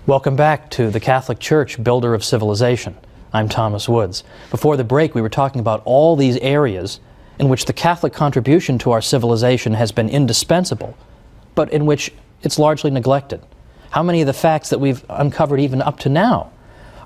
Welcome back to the Catholic Church, Builder of Civilization. I'm Thomas Woods. Before the break, we were talking about all these areas in which the Catholic contribution to our civilization has been indispensable, but in which it's largely neglected. How many of the facts that we've uncovered even up to now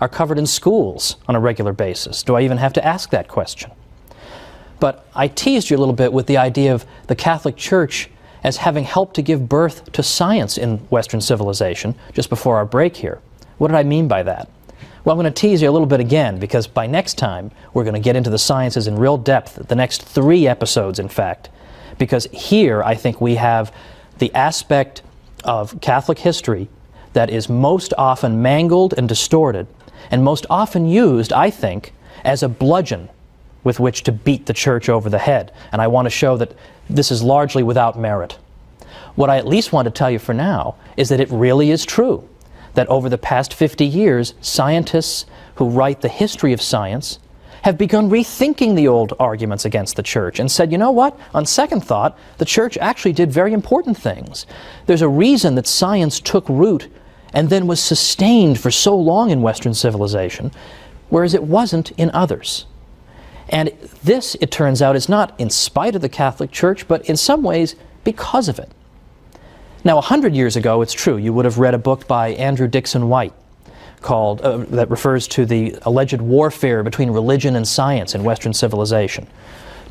are covered in schools on a regular basis? Do I even have to ask that question? But I teased you a little bit with the idea of the Catholic Church as having helped to give birth to science in Western civilization just before our break here. What did I mean by that? Well, I'm going to tease you a little bit again, because by next time we're going to get into the sciences in real depth, the next 3 episodes in fact, because here I think we have the aspect of Catholic history that is most often mangled and distorted, and most often used, I think, as a bludgeon with which to beat the Church over the head. And I want to show that this is largely without merit. What I at least want to tell you for now is that it really is true that over the past 50 years, scientists who write the history of science have begun rethinking the old arguments against the Church and said, you know what, on second thought, the Church actually did very important things. There's a reason that science took root and then was sustained for so long in Western civilization, whereas it wasn't in others. And this, it turns out, is not in spite of the Catholic Church, but in some ways because of it. Now, 100 years ago, it's true, you would have read a book by Andrew Dixon White called, that refers to the alleged warfare between religion and science in Western civilization.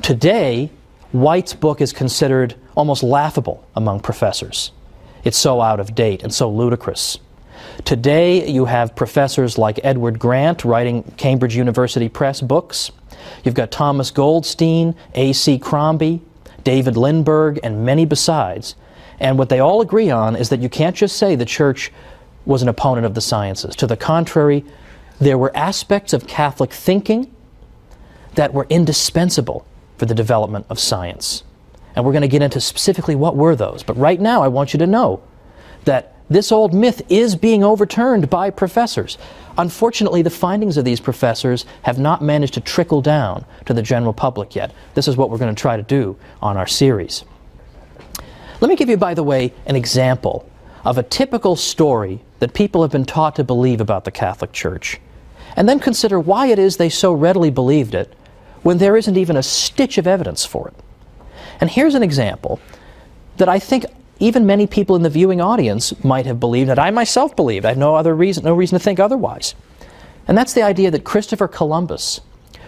Today, White's book is considered almost laughable among professors. It's so out of date and so ludicrous. Today, you have professors like Edward Grant writing Cambridge University Press books. You've got Thomas Goldstein, A.C. Crombie, David Lindbergh, and many besides. And what they all agree on is that you can't just say the Church was an opponent of the sciences. To the contrary, there were aspects of Catholic thinking that were indispensable for the development of science. And we're going to get into specifically what were those. But right now, I want you to know that this old myth is being overturned by professors. Unfortunately, the findings of these professors have not managed to trickle down to the general public yet. This is what we're going to try to do on our series. Let me give you, by the way, an example of a typical story that people have been taught to believe about the Catholic Church, and then consider why it is they so readily believed it when there isn't even a stitch of evidence for it. And here's an example that I think even many people in the viewing audience might have believed, that I myself believed. I have no reason to think otherwise. And that's the idea that Christopher Columbus,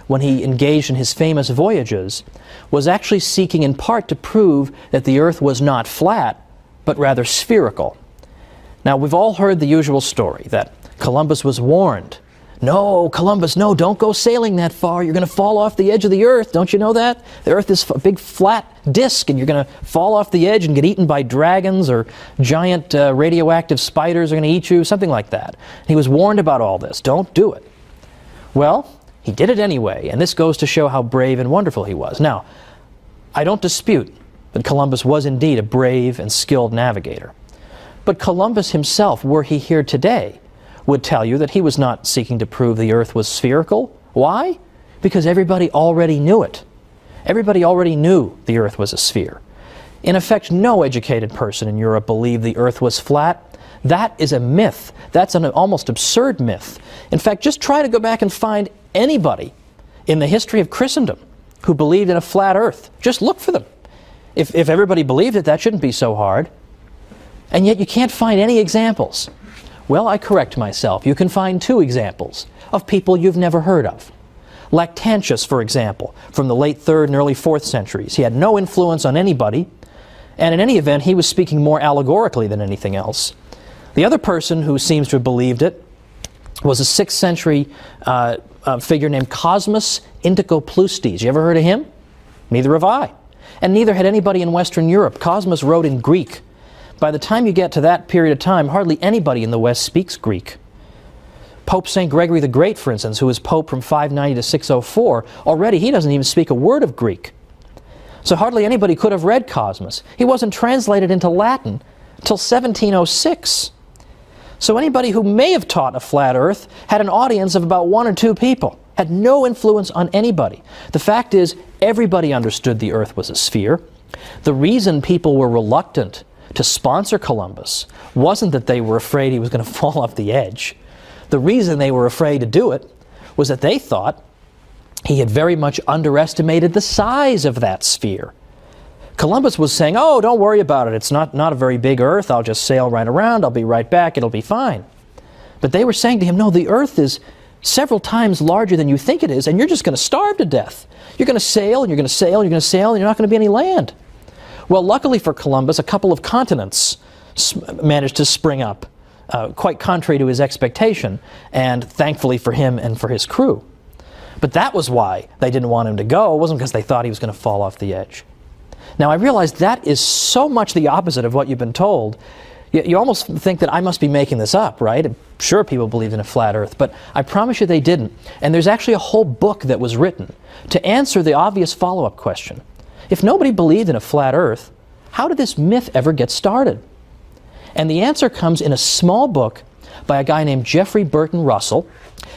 when he engaged in his famous voyages, was actually seeking in part to prove that the Earth was not flat, but rather spherical. Now, we've all heard the usual story that Columbus was warned, no, Columbus, no, don't go sailing that far. You're going to fall off the edge of the Earth. Don't you know that? The Earth is a big flat disk, and you're going to fall off the edge and get eaten by dragons, or giant radioactive spiders are going to eat you, something like that. He was warned about all this. Don't do it. Well, he did it anyway, and this goes to show how brave and wonderful he was. Now, I don't dispute that Columbus was indeed a brave and skilled navigator. But Columbus himself, were he here today, would tell you that he was not seeking to prove the Earth was spherical. Why? Because everybody already knew it. Everybody already knew the Earth was a sphere. In effect, no educated person in Europe believed the Earth was flat. That is a myth. That's an almost absurd myth. In fact, just try to go back and find anybody in the history of Christendom who believed in a flat Earth. Just look for them. If everybody believed it, that shouldn't be so hard. And yet you can't find any examples. Well, I correct myself. You can find 2 examples of people you've never heard of. Lactantius, for example, from the late 3rd and early 4th centuries. He had no influence on anybody, and in any event, he was speaking more allegorically than anything else. The other person who seems to have believed it was a 6th century figure named Cosmas Indicopleustes. You ever heard of him? Neither have I. And neither had anybody in Western Europe. Cosmas wrote in Greek. By the time you get to that period of time, hardly anybody in the West speaks Greek. Pope St. Gregory the Great, for instance, who was Pope from 590 to 604, already he doesn't even speak a word of Greek. So hardly anybody could have read Cosmas. He wasn't translated into Latin until 1706. So anybody who may have taught a flat Earth had an audience of about 1 or 2 people, had no influence on anybody. The fact is, everybody understood the Earth was a sphere. The reason people were reluctant to sponsor Columbus wasn't that they were afraid he was going to fall off the edge. The reason they were afraid to do it was that they thought he had very much underestimated the size of that sphere. Columbus was saying, oh, don't worry about it. It's not a very big Earth. I'll just sail right around. I'll be right back. It'll be fine. But they were saying to him, no, the Earth is several times larger than you think it is, and you're just going to starve to death. You're going to sail, and you're going to sail, and you're going to sail, and you're not going to be any land. Well, luckily for Columbus, a couple of continents managed to spring up, quite contrary to his expectation, and thankfully for him and for his crew. But that was why they didn't want him to go. It wasn't because they thought he was going to fall off the edge. Now, I realize that is so much the opposite of what you've been told. You almost think that I must be making this up, right? I'm sure people believed in a flat Earth, but I promise you they didn't. And there's actually a whole book that was written to answer the obvious follow-up question. If nobody believed in a flat Earth, how did this myth ever get started? And the answer comes in a small book by a guy named Jeffrey Burton Russell.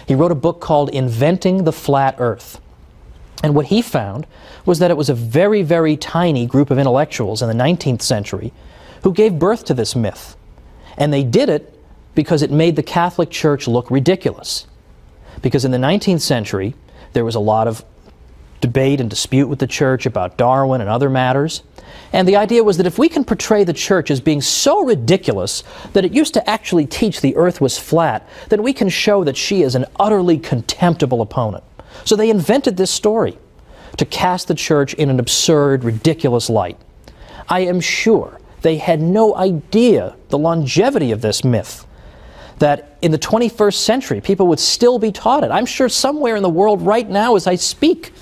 He wrote a book called Inventing the Flat Earth. And what he found was that it was a very, very tiny group of intellectuals in the 19th century who gave birth to this myth. And they did it because it made the Catholic Church look ridiculous. Because in the 19th century, there was a lot of debate and dispute with the Church about Darwin and other matters. And the idea was that if we can portray the Church as being so ridiculous that it used to actually teach the Earth was flat, then we can show that she is an utterly contemptible opponent. So they invented this story to cast the Church in an absurd, ridiculous light. I am sure they had no idea the longevity of this myth, that in the 21st century people would still be taught it. I'm sure somewhere in the world right now as I speak,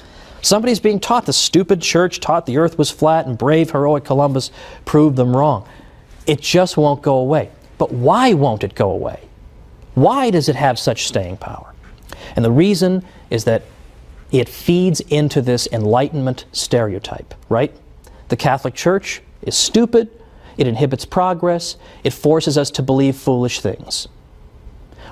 somebody's being taught the stupid Church taught the Earth was flat and brave, heroic Columbus proved them wrong. It just won't go away. But why won't it go away? Why does it have such staying power? And the reason is that it feeds into this Enlightenment stereotype, right? The Catholic Church is stupid, it inhibits progress, it forces us to believe foolish things.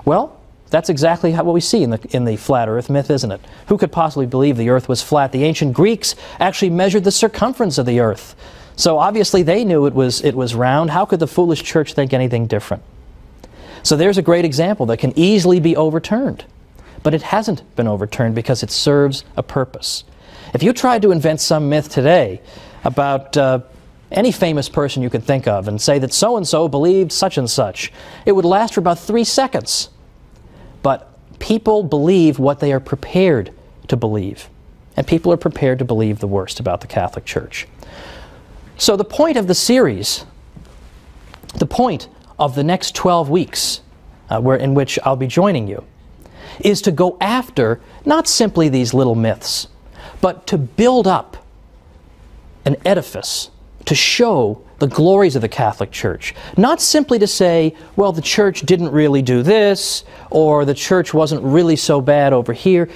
Well, that's exactly what we see in the flat Earth myth, isn't it? Who could possibly believe the Earth was flat? The ancient Greeks actually measured the circumference of the Earth. So obviously they knew it was round. How could the foolish Church think anything different? So there's a great example that can easily be overturned. But it hasn't been overturned because it serves a purpose. If you tried to invent some myth today about any famous person you could think of and say that so-and-so believed such and such, it would last for about 3 seconds. But people believe what they are prepared to believe. And people are prepared to believe the worst about the Catholic Church. So the point of the series, the point of the next 12 weeks in which I'll be joining you, is to go after not simply these little myths, but to build up an edifice to show the glories of the Catholic Church. Not simply to say, well, the Church didn't really do this, or the Church wasn't really so bad over here.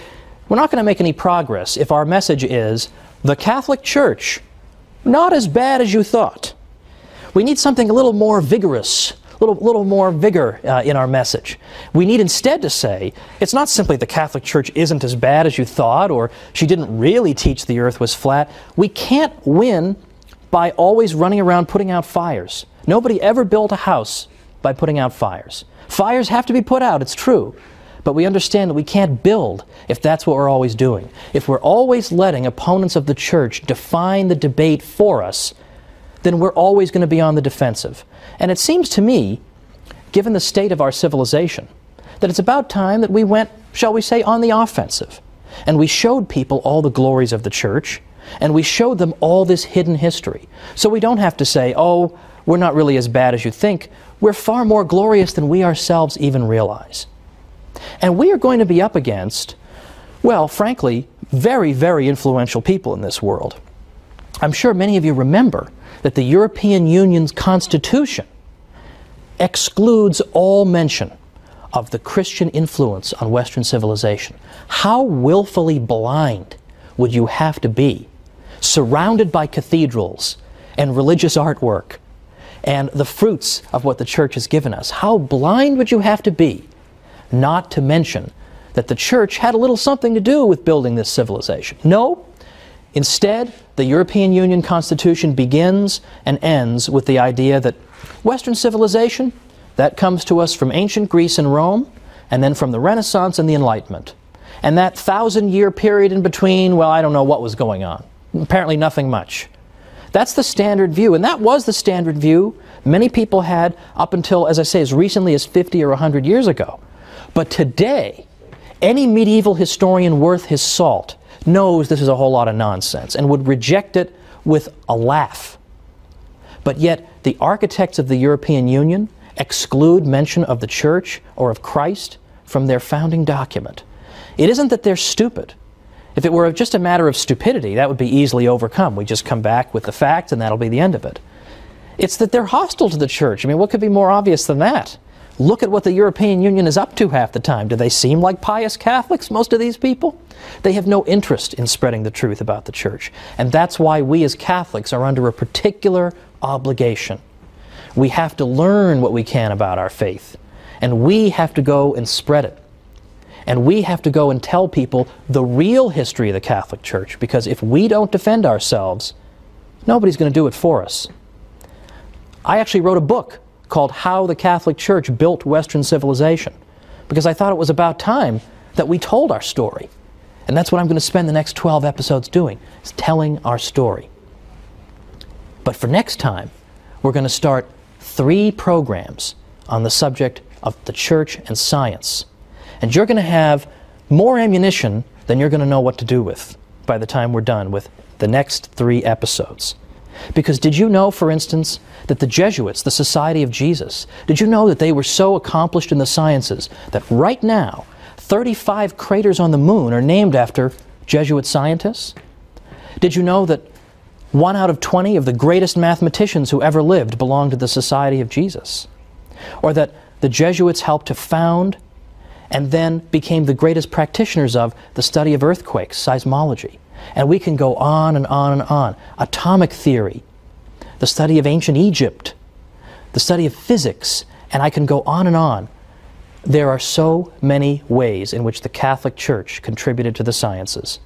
We're not going to make any progress if our message is, the Catholic Church, not as bad as you thought. We need something a little more vigorous, a little more vigor in our message. We need instead to say, it's not simply the Catholic Church isn't as bad as you thought, or she didn't really teach the Earth was flat. We can't win by always running around putting out fires. Nobody ever built a house by putting out fires. Fires have to be put out, it's true. But we understand that we can't build if that's what we're always doing. If we're always letting opponents of the Church define the debate for us, then we're always going to be on the defensive. And it seems to me, given the state of our civilization, that it's about time that we went, shall we say, on the offensive. And we showed people all the glories of the Church, and we showed them all this hidden history. So we don't have to say, oh, we're not really as bad as you think. We're far more glorious than we ourselves even realize. And we are going to be up against, well, frankly, very, very influential people in this world. I'm sure many of you remember that the European Union's Constitution excludes all mention of the Christian influence on Western civilization. How willfully blind would you have to be, surrounded by cathedrals and religious artwork and the fruits of what the Church has given us? How blind would you have to be not to mention that the Church had a little something to do with building this civilization? No, Instead, the European Union Constitution begins and ends with the idea that Western civilization, that comes to us from ancient Greece and Rome, and then from the Renaissance and the Enlightenment. And that 1,000-year period in between, well, I don't know what was going on. Apparently nothing much. That's the standard view, and that was the standard view many people had up until, as I say, as recently as 50 or 100 years ago. But today, any medieval historian worth his salt knows this is a whole lot of nonsense and would reject it with a laugh. But yet, the architects of the European Union exclude mention of the Church or of Christ from their founding document. It isn't that they're stupid. If it were just a matter of stupidity, that would be easily overcome. We just come back with the facts and that'll be the end of it. It's that they're hostile to the Church. I mean, what could be more obvious than that? Look at what the European Union is up to half the time. Do they seem like pious Catholics, most of these people? They have no interest in spreading the truth about the Church. And that's why we as Catholics are under a particular obligation. We have to learn what we can about our faith. And we have to go and spread it. And we have to go and tell people the real history of the Catholic Church, because if we don't defend ourselves, nobody's going to do it for us. I actually wrote a book called How the Catholic Church Built Western Civilization, because I thought it was about time that we told our story. And that's what I'm going to spend the next 12 episodes doing, is telling our story. But for next time, we're going to start 3 programs on the subject of the Church and science. And you're going to have more ammunition than you're going to know what to do with by the time we're done with the next 3 episodes. Because did you know, for instance, that the Jesuits, the Society of Jesus, did you know that they were so accomplished in the sciences that right now 35 craters on the moon are named after Jesuit scientists? Did you know that 1 out of 20 of the greatest mathematicians who ever lived belonged to the Society of Jesus? Or that the Jesuits helped to found and then became the greatest practitioners of the study of earthquakes, seismology. And we can go on and on and on. Atomic theory, the study of ancient Egypt, the study of physics, and I can go on and on. There are so many ways in which the Catholic Church contributed to the sciences.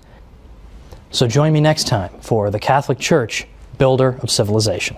So join me next time for the Catholic Church, Builder of Civilization.